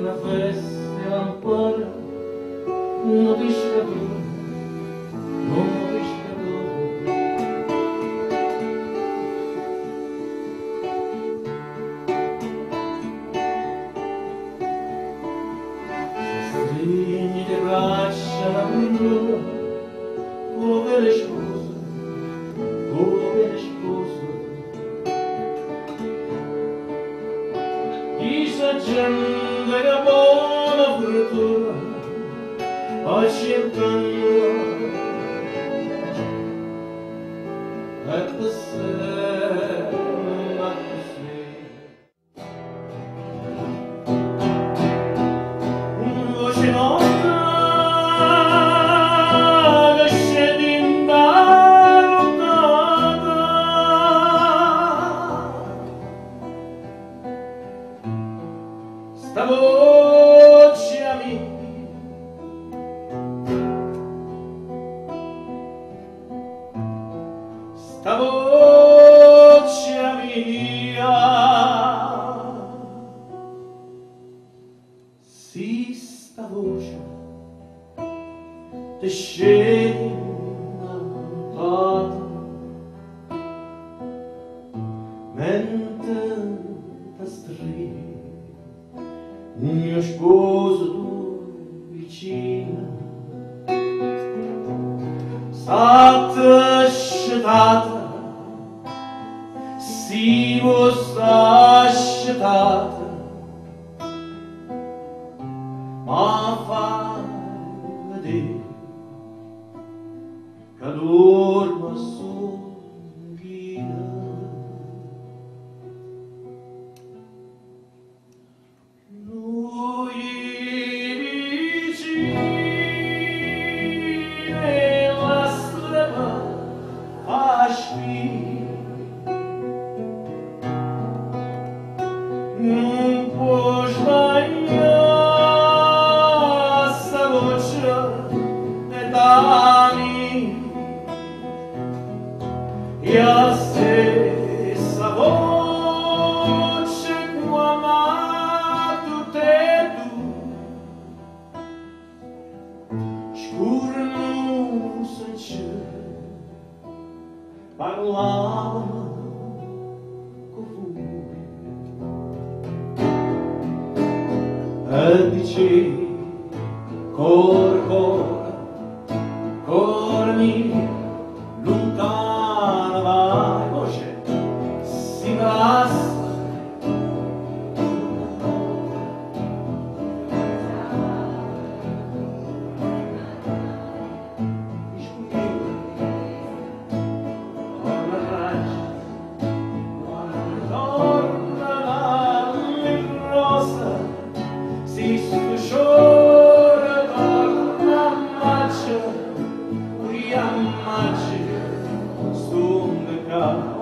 La festa ancora non pescatore, non pescatore. Stringi le braccia la brindola, povera sposa, povera sposa. Chi s'accende la buona fortuna accettando e così, voce nota che scende in nottata. Sta voce amica, sta voce mia, sì, sta voce te scende lontano, mentre ti stringe un mio sposo vicino. State scetate, si vostra scetate, ma fa vedere che dormo solina. Lui vicino la strada fa spina, non può sbagliare sta voce e dani, e la stessa voce chiamato te tu, scurno senza parlava con voi. E dice cor mio, lontana vai, voce si passa. Si sciora torna maccia, uri ammacci, stunde ca.